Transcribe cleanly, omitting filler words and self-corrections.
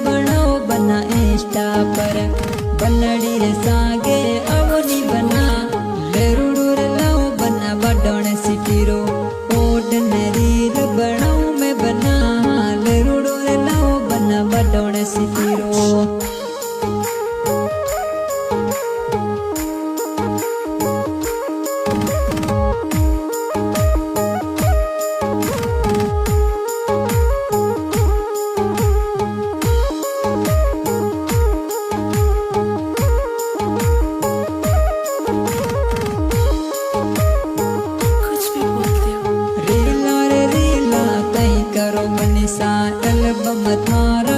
बनाओ बना इंस्टा पर बनड़ी रे सागे अवनी बना लेरुडू रे लाओ बना बडोण सिटीरो ऑर्डिनरी रे बनाओ मैं बना लेरुडू रे लाओ बना बडोण सिटीरो करो मनीषा एल्बम थारा